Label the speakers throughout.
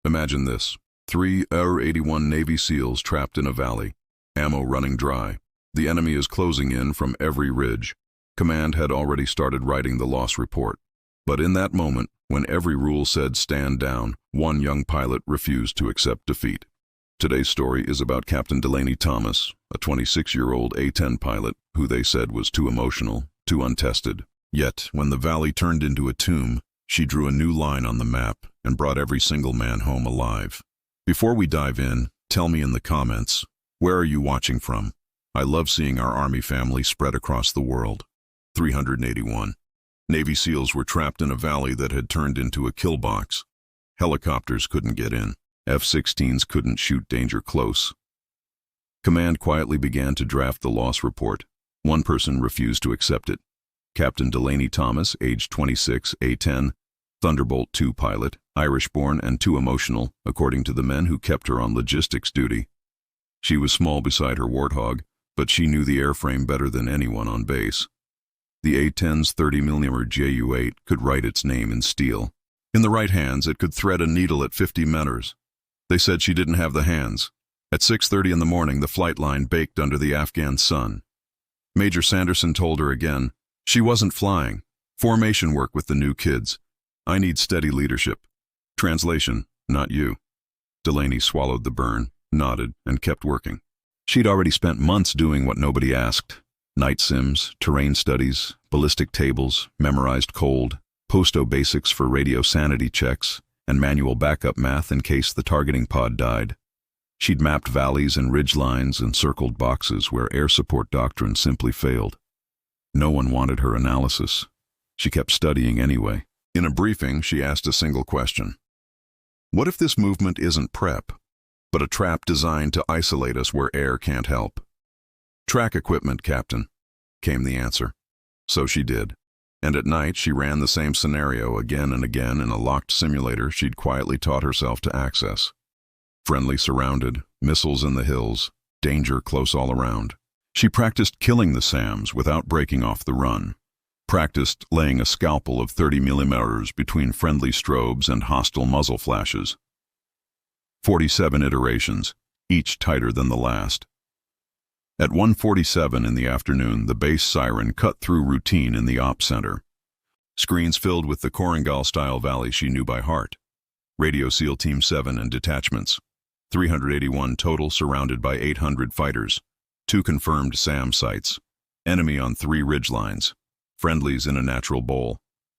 Speaker 1: Imagine this. 3 A-81 Navy SEALs trapped in a valley, ammo running dry. The enemy is closing in from every ridge. Command had already started writing the loss report. But in that moment, when every rule said stand down, one young pilot refused to accept defeat. Today's story is about Captain Delaney Thomas, a 26-year-old A-10 pilot who they said was too emotional, too untested. Yet, when the valley turned into a tomb, she drew a new line on the map and brought every single man home alive. Before we dive in, tell me in the comments, where are you watching from? I love seeing our Army family spread across the world. 381. Navy SEALs were trapped in a valley that had turned into a kill box. Helicopters couldn't get in. F-16s couldn't shoot danger close. Command quietly began to draft the loss report. One person refused to accept it. Captain Delaney Thomas, age 26, A-10, Thunderbolt II pilot, Irish-born and too emotional, according to the men who kept her on logistics duty. She was small beside her Warthog, but she knew the airframe better than anyone on base. The A-10's 30mm Ju-8 could write its name in steel. In the right hands, it could thread a needle at 50 meters. They said she didn't have the hands. At 6:30 in the morning, the flight line baked under the Afghan sun. Major Sanderson told her again, she wasn't flying. Formation work with the new kids. I need steady leadership. Translation, not you. Delaney swallowed the burn, nodded, and kept working. She'd already spent months doing what nobody asked. Night sims, terrain studies, ballistic tables, memorized cold, posto basics for radio sanity checks, and manual backup math in case the targeting pod died. She'd mapped valleys and ridge lines and circled boxes where air support doctrine simply failed. No one wanted her analysis. She kept studying anyway. In a briefing, she asked a single question. What if this movement isn't prep, but a trap designed to isolate us where air can't help? Track equipment, Captain, came the answer. So she did. And at night, she ran the same scenario again and again in a locked simulator she'd quietly taught herself to access. Friendly surrounded, missiles in the hills, danger close all around. She practiced killing the SAMs without breaking off the run. Practiced laying a scalpel of 30mm between friendly strobes and hostile muzzle flashes. 47 iterations, each tighter than the last. At 1:47 in the afternoon, the base siren cut through routine in the ops center. Screens filled with the Korengal-style valley she knew by heart. Radio SEAL Team 7 and detachments. 381 total, surrounded by 800 fighters. 2 confirmed SAM sites. Enemy on 3 ridgelines. Friendlies in a natural bowl.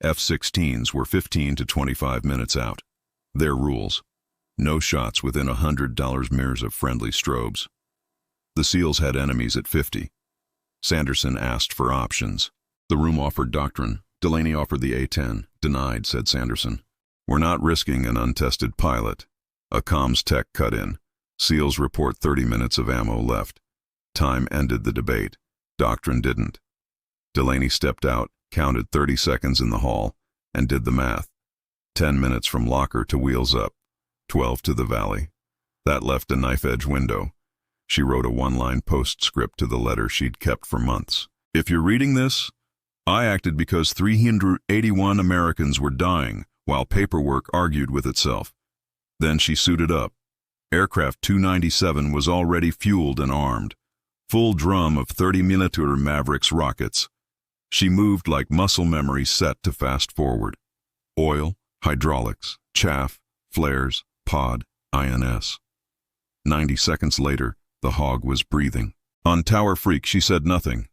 Speaker 1: F-16s were 15 to 25 minutes out. Their rules. No shots within $100 mirrors of friendly strobes. The SEALs had enemies at 50. Sanderson asked for options. The room offered doctrine. Delaney offered the A-10. Denied, said Sanderson. We're not risking an untested pilot. A comms tech cut in. SEALs report 30 minutes of ammo left. Time ended the debate. Doctrine didn't. Delaney stepped out, counted 30 seconds in the hall, and did the math. 10 minutes from locker to wheels up. 12 to the valley. That left a knife-edge window. She wrote a one-line postscript to the letter she'd kept for months. If you're reading this, I acted because 381 Americans were dying, while paperwork argued with itself. Then she suited up. Aircraft 297 was already fueled and armed. Full drum of 30mm Mavericks rockets. She moved like muscle memory set to fast forward. Oil, hydraulics, chaff, flares, pod, INS. 90 seconds later, the hog was breathing. On Tower Freak, she said nothing.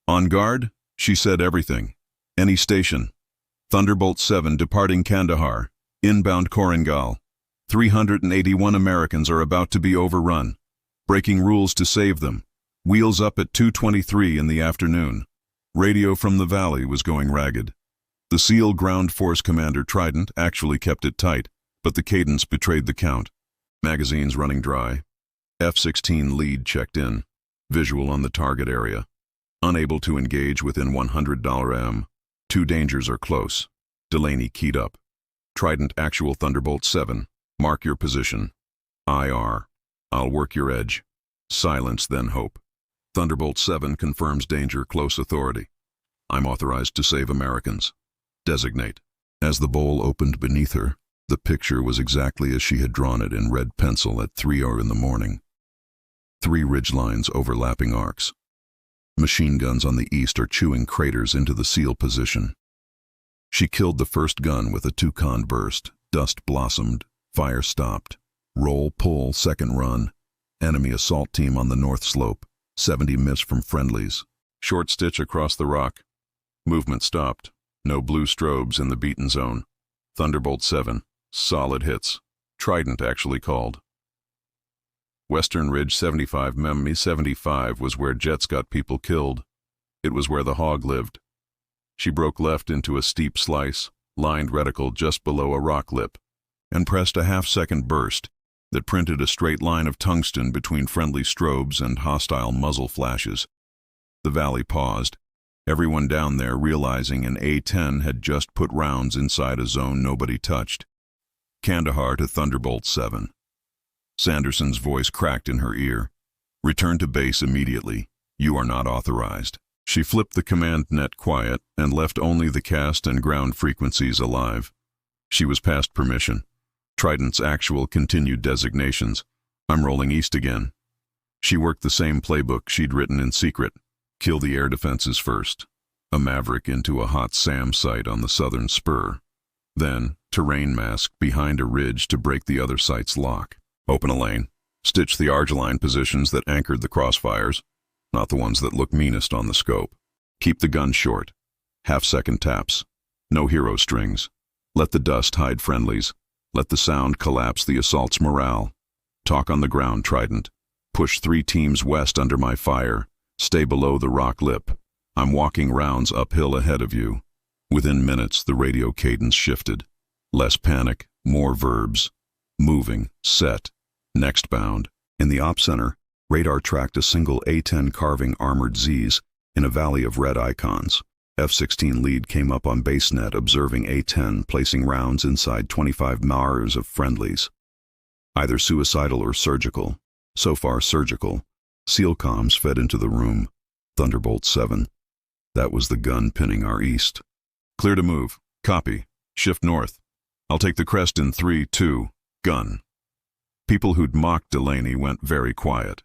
Speaker 1: On guard, she said everything. Any station. Thunderbolt 7 departing Kandahar. Inbound Korengal. 381 Americans are about to be overrun. Breaking rules to save them. Wheels up at 2:23 in the afternoon. Radio from the valley was going ragged. The SEAL Ground Force Commander Trident actually kept it tight, but the cadence betrayed the count. Magazines running dry. F-16 lead checked in. Visual on the target area. Unable to engage within $100 M. 2 dangers are close. Delaney keyed up. Trident actual Thunderbolt 7. Mark your position. IR. I'll work your edge. Silence, then hope. Thunderbolt 7 confirms danger, close authority. I'm authorized to save Americans. Designate. As the bowl opened beneath her, The picture was exactly as she had drawn it in red pencil at 3 in the morning. 3 ridgelines overlapping arcs. Machine guns on the east are chewing craters into the SEAL position. She killed the first gun with a 2-con burst. Dust blossomed. Fire stopped. Roll, pull, second run. Enemy assault team on the north slope. 70 miss from friendlies. Short stitch across the rock. Movement stopped. No blue strobes in the beaten zone. Thunderbolt 7. Solid hits. Trident actually called. Western Ridge 75 Mem 75 was where jets got people killed. It was where the hog lived. She broke left into a steep slice, lined reticle just below a rock lip, and pressed a half-second burst that printed a straight line of tungsten between friendly strobes and hostile muzzle flashes. The valley paused, everyone down there realizing an A-10 had just put rounds inside a zone nobody touched. Kandahar to Thunderbolt 7. Sanderson's voice cracked in her ear. Return to base immediately. You are not authorized. She flipped the command net quiet and left only the cast and ground frequencies alive. She was past permission. Trident's actual continued designations. I'm rolling east again. She worked the same playbook she'd written in secret. Kill the air defenses first. A Maverick into a hot SAM site on the southern spur. Then, terrain mask behind a ridge to break the other site's lock. Open a lane. Stitch the Argiline positions that anchored the crossfires, not the ones that look meanest on the scope. Keep the gun short. Half-second taps. No hero strings. Let the dust hide friendlies. Let the sound collapse the assault's morale. Talk on the ground, Trident. Push 3 teams west under my fire. Stay below the rock lip. I'm walking rounds uphill ahead of you. Within minutes, the radio cadence shifted. Less panic, more verbs. Moving, set, next bound. In the op center, radar tracked a single A-10 carving armored Zs in a valley of red icons. F-16 lead came up on basenet observing A-10 placing rounds inside 25 Mars of friendlies. Either suicidal or surgical. So far surgical. SEAL comms fed into the room. Thunderbolt 7. That was the gun pinning our east. Clear to move. Copy. Shift north. I'll take the crest in 3, 2, gun. People who'd mocked Delaney went very quiet.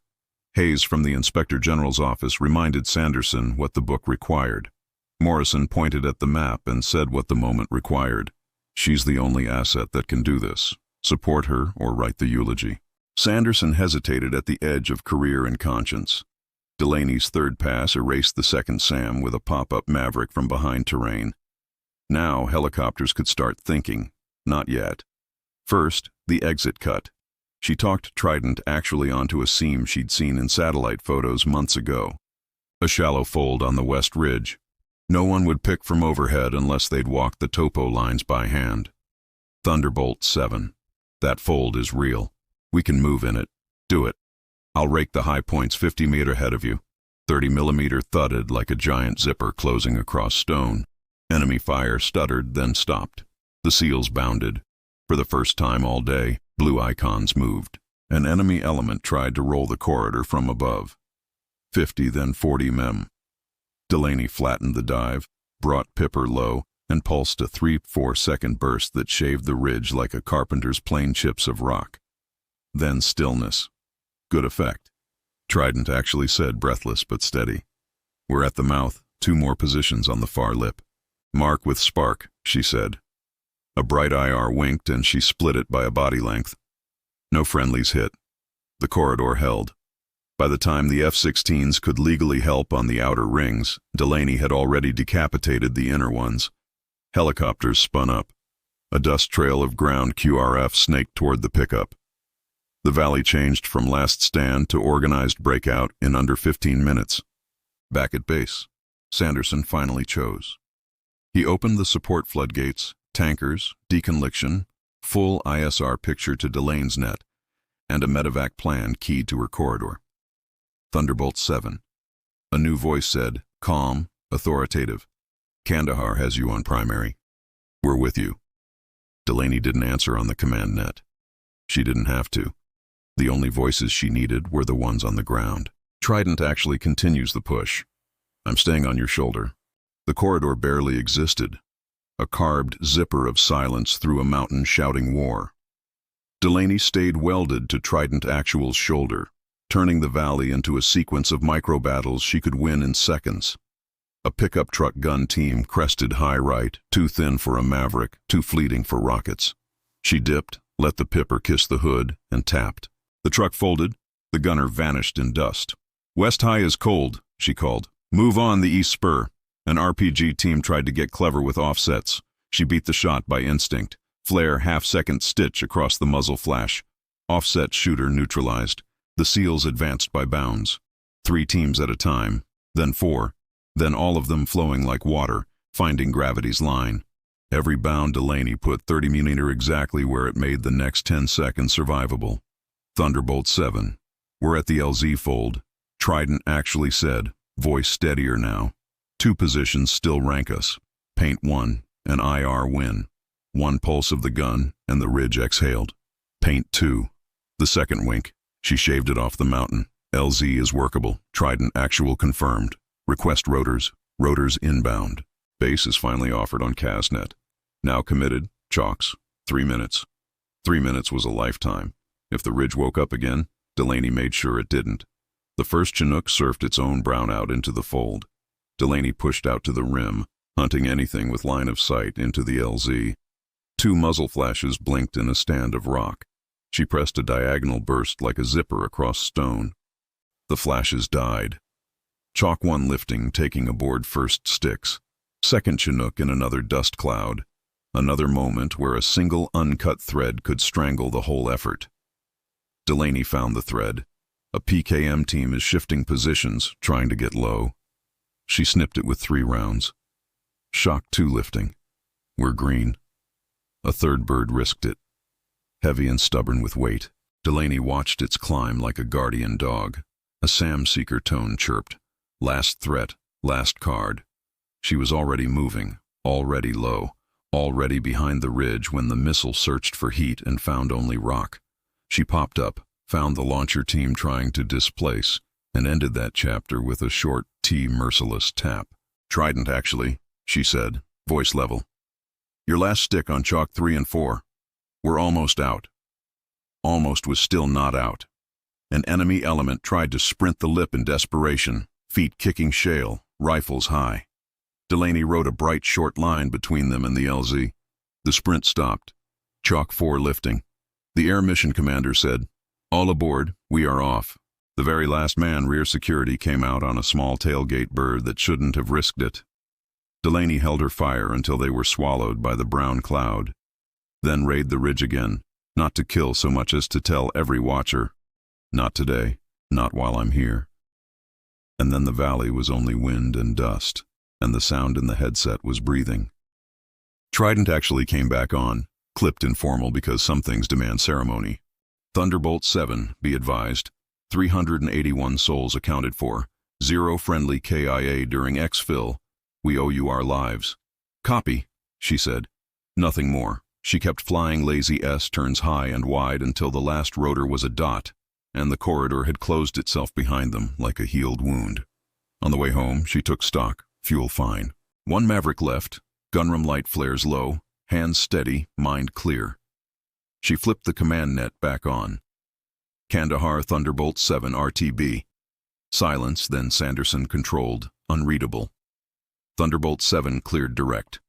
Speaker 1: Hayes from the Inspector General's office reminded Sanderson what the book required. Morrison pointed at the map and said what the moment required. She's the only asset that can do this. Support her or write the eulogy. Sanderson hesitated at the edge of career and conscience. Delaney's third pass erased the second SAM with a pop-up Maverick from behind terrain. Now helicopters could start thinking. Not yet. First, the exit cut. She talked Trident actually onto a seam she'd seen in satellite photos months ago. A shallow fold on the west ridge. No one would pick from overhead unless they'd walked the topo lines by hand. Thunderbolt 7. That fold is real. We can move in it. Do it. I'll rake the high points 50 meters ahead of you. 30mm thudded like a giant zipper closing across stone. Enemy fire stuttered, then stopped. The SEALs bounded. For the first time all day, blue icons moved. An enemy element tried to roll the corridor from above. 50, then 40 mem. Delaney flattened the dive, brought Pipper low, and pulsed a 3-4 second burst that shaved the ridge like a carpenter's plane chips of rock. Then stillness. Good effect. Trident actually said, breathless but steady. We're at the mouth, 2 more positions on the far lip. Mark with spark, she said. A bright IR winked and she split it by a body length. No friendlies hit. The corridor held. By the time the F-16s could legally help on the outer rings, Delaney had already decapitated the inner ones. Helicopters spun up. A dust trail of ground QRF snaked toward the pickup. The valley changed from last stand to organized breakout in under 15 minutes. Back at base, Sanderson finally chose. He opened the support floodgates, tankers, deconliction, full ISR picture to Delaney's net, and a medevac plan keyed to her corridor. Thunderbolt 7. A new voice said, calm, authoritative. Kandahar has you on primary. We're with you. Delaney didn't answer on the command net. She didn't have to. The only voices she needed were the ones on the ground. Trident actually continues the push. I'm staying on your shoulder. The corridor barely existed. a carved zipper of silence through a mountain shouting war. Delaney stayed welded to Trident Actual's shoulder, turning the valley into a sequence of micro-battles she could win in seconds. A pickup truck gun team crested high right, too thin for a Maverick, too fleeting for rockets. She dipped, let the pipper kiss the hood, and tapped. The truck folded, the gunner vanished in dust. "West High is cold," she called. "Move on the east spur." An RPG team tried to get clever with offsets. She beat the shot by instinct. Flare half-second stitch across the muzzle flash. Offset shooter neutralized. The SEALs advanced by bounds. 3 teams at a time, then 4, then all of them flowing like water, finding gravity's line. Every bound Delaney put 30mm exactly where it made the next 10 seconds survivable. Thunderbolt 7. "We're at the LZ fold," Trident actually said, voice steadier now. "2 positions still rank us. Paint 1, and IR win. 1 pulse of the gun, and the ridge exhaled. Paint 2. The second wink. She shaved it off the mountain. LZ is workable. Trident Actual confirmed. Request rotors. Rotors inbound. Base is finally offered on Casnet. Now committed. Chalks. 3 minutes. 3 minutes was a lifetime. If the ridge woke up again, Delaney made sure it didn't. The first Chinook surfed its own brownout into the fold. Delaney pushed out to the rim, hunting anything with line of sight into the LZ. 2 muzzle flashes blinked in a stand of rock. She pressed a diagonal burst like a zipper across stone. The flashes died. Chalk 1 lifting, taking aboard first sticks. Second Chinook in another dust cloud. Another moment where a single uncut thread could strangle the whole effort. Delaney found the thread. A PKM team is shifting positions, trying to get low. She snipped it with 3 rounds. Shock 2 lifting. "We're green." A third bird risked it. Heavy and stubborn with weight, Delaney watched its climb like a guardian dog. A Sam Seeker tone chirped. Last threat, last card. She was already moving, already low, already behind the ridge when the missile searched for heat and found only rock. She popped up, found the launcher team trying to displace, and ended that chapter with a short T merciless tap. "Trident Actually," she said, voice level. "Your last stick on Chalk 3 and 4. We're almost out." Almost was still not out. An enemy element tried to sprint the lip in desperation, feet kicking shale, rifles high. Delaney wrote a bright short line between them and the LZ. The sprint stopped. Chalk 4 lifting. The air mission commander said, "All aboard, we are off." The very last man, rear security, came out on a small tailgate bird that shouldn't have risked it. Delaney held her fire until they were swallowed by the brown cloud. Then raid the ridge again, not to kill so much as to tell every watcher, "Not today, not while I'm here." And then the valley was only wind and dust, and the sound in the headset was breathing. Trident Actually came back on, clipped informal because some things demand ceremony. "Thunderbolt 7, be advised. 381 souls accounted for. 0 friendly KIA during exfil. We owe you our lives." "Copy," she said. Nothing more. She kept flying lazy S-turns high and wide until the last rotor was a dot, and the corridor had closed itself behind them like a healed wound. On the way home, she took stock, fuel fine. 1 Maverick left, gunroom light flares low, hands steady, mind clear. She flipped the command net back on. Kandahar Thunderbolt 7 RTB. Silence, then Sanderson controlled, unreadable. Thunderbolt 7 cleared direct.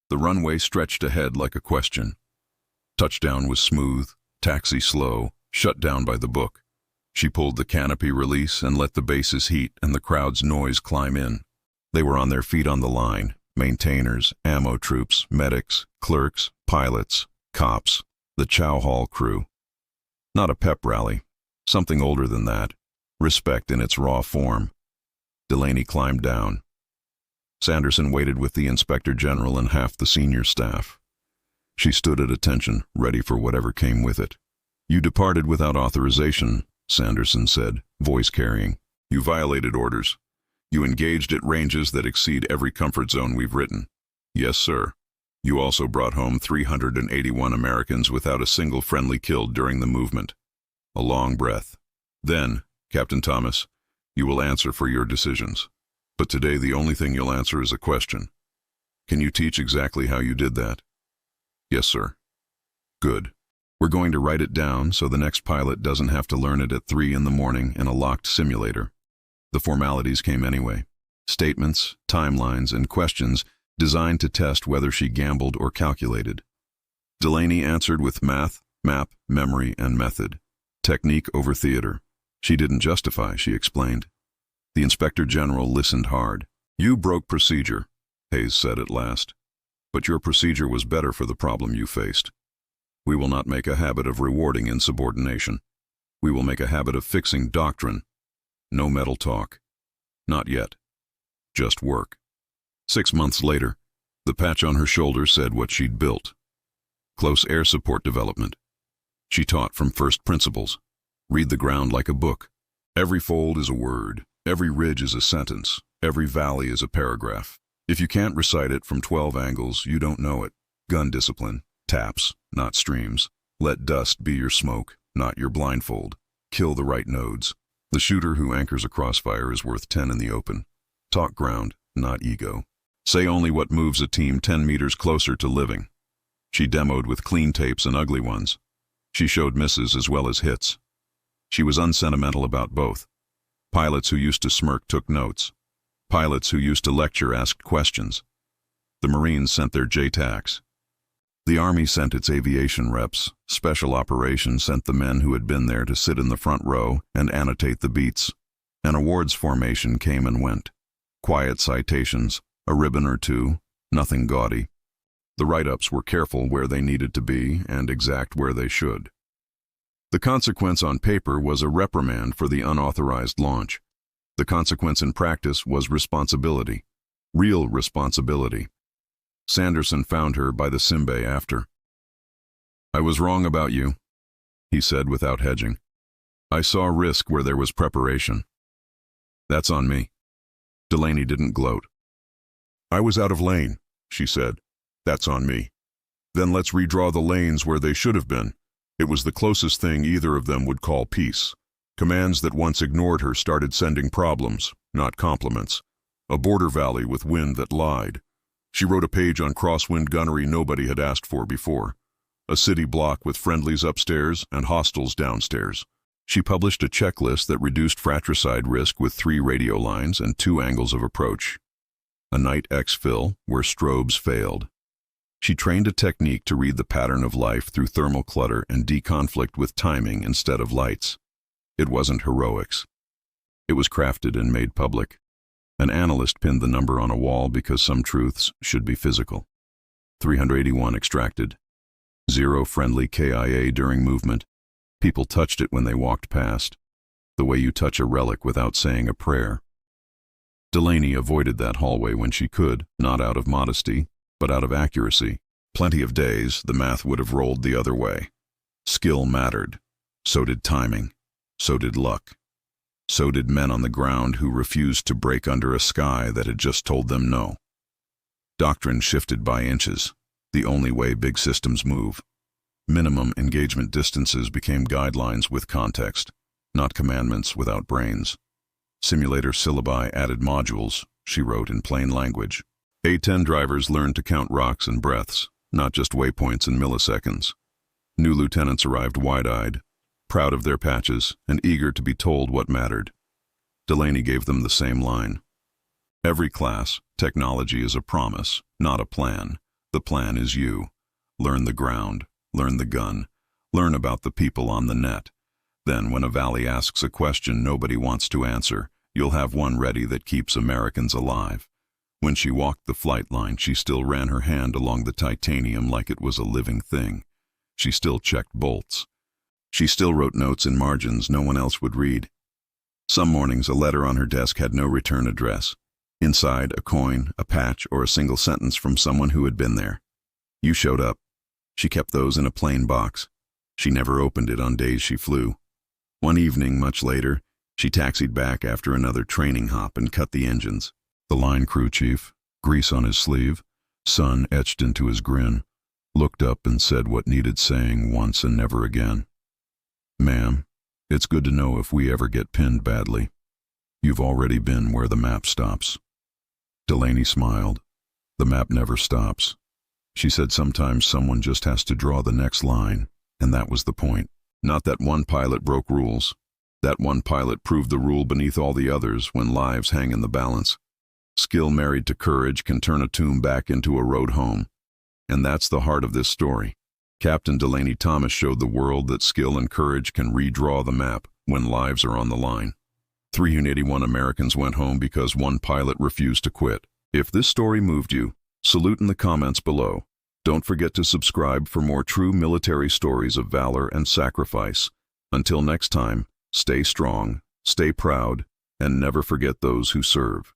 Speaker 1: The runway stretched ahead like a question. Touchdown was smooth, taxi slow, shut down by the book. She pulled the canopy release and let the base's heat and the crowd's noise climb in. They were on their feet on the line, maintainers, ammo troops, medics, clerks, pilots, cops, the chow hall crew. Not a pep rally, something older than that, respect in its raw form. Delaney climbed down. Sanderson waited with the Inspector General and half the senior staff. She stood at attention, ready for whatever came with it. "You departed without authorization," Sanderson said, voice carrying. "You violated orders. You engaged at ranges that exceed every comfort zone we've written." "Yes, sir." "You also brought home 381 Americans without a single friendly killed during the movement." A long breath. "Then, Captain Thomas, you will answer for your decisions. But today the only thing you'll answer is a question. Can you teach exactly how you did that? Yes, sir. Good. We're going to write it down so the next pilot doesn't have to learn it at 3 in the morning in a locked simulator. The formalities came anyway. Statements, timelines, and questions designed to test whether she gambled or calculated. Delaney answered with math, map, memory, and method. Technique over theater. She didn't justify, she explained. The Inspector General listened hard. You broke procedure, Hayes said at last. But your procedure was better for the problem you faced. We will not make a habit of rewarding insubordination. We will make a habit of fixing doctrine. No metal talk. Not yet. Just work. 6 months later, the patch on her shoulder said what she'd built. Close air support development. She taught from first principles. Read the ground like a book. Every fold is a word. Every ridge is a sentence. Every valley is a paragraph. If you can't recite it from 12 angles, you don't know it. Gun discipline. Taps, not streams. Let dust be your smoke, not your blindfold. Kill the right nodes. The shooter who anchors a crossfire is worth 10 in the open. Talk ground, not ego. Say only what moves a team 10 meters closer to living. She demoed with clean tapes and ugly ones. She showed misses as well as hits. She was unsentimental about both. Pilots who used to smirk took notes. Pilots who used to lecture asked questions. The Marines sent their JTACs. The Army sent its aviation reps. Special Operations sent the men who had been there to sit in the front row and annotate the beats. An awards formation came and went. Quiet citations, a ribbon or two, nothing gaudy. The write-ups were careful where they needed to be and exact where they should. The consequence on paper was a reprimand for the unauthorized launch. The consequence in practice was responsibility. Real responsibility. Sanderson found her by the simbay after. I was wrong about you, he said without hedging. I saw risk where there was preparation. That's on me. Delaney didn't gloat. I was out of lane, she said. That's on me. Then let's redraw the lanes where they should have been. It was the closest thing either of them would call peace. Commands that once ignored her started sending problems, not compliments. A border valley with wind that lied. She wrote a page on crosswind gunnery nobody had asked for before. A city block with friendlies upstairs and hostiles downstairs. She published a checklist that reduced fratricide risk with 3 radio lines and 2 angles of approach. A night exfil where strobes failed. She trained a technique to read the pattern of life through thermal clutter and deconflict with timing instead of lights. It wasn't heroics. It was crafted and made public. An analyst pinned the number on a wall because some truths should be physical. 381 extracted. 0 friendly KIA during movement. People touched it when they walked past. The way you touch a relic without saying a prayer. Delaney avoided that hallway when she could, not out of modesty, but out of accuracy. Plenty of days, the math would have rolled the other way. Skill mattered. So did timing. So did luck. So did men on the ground who refused to break under a sky that had just told them no. Doctrine shifted by inches, the only way big systems move. Minimum engagement distances became guidelines with context, not commandments without brains. Simulator syllabi added modules, she wrote in plain language. A-10 drivers learned to count rocks and breaths, not just waypoints in milliseconds. New lieutenants arrived wide-eyed, proud of their patches and eager to be told what mattered. Delaney gave them the same line. Every class, technology is a promise, not a plan. The plan is you. Learn the ground, learn the gun, learn about the people on the net. Then when a valley asks a question nobody wants to answer, you'll have one ready that keeps Americans alive. When she walked the flight line, she still ran her hand along the titanium like it was a living thing. She still checked bolts. She still wrote notes in margins no one else would read. Some mornings a letter on her desk had no return address. Inside, a coin, a patch, or a single sentence from someone who had been there. You showed up. She kept those in a plain box. She never opened it on days she flew. One evening, much later, she taxied back after another training hop and cut the engines. The line crew chief, grease on his sleeve, sun etched into his grin, looked up and said what needed saying once and never again. Ma'am, it's good to know if we ever get pinned badly. You've already been where the map stops. Delaney smiled. The map never stops. She said sometimes someone just has to draw the next line, and that was the point. Not that one pilot broke rules. That one pilot proved the rule beneath all the others when lives hang in the balance. Skill married to courage can turn a tomb back into a road home. And that's the heart of this story. Captain Delaney Thomas showed the world that skill and courage can redraw the map when lives are on the line. 381 Americans went home because one pilot refused to quit. If this story moved you, salute in the comments below. Don't forget to subscribe for more true military stories of valor and sacrifice. Until next time, stay strong, stay proud, and never forget those who serve.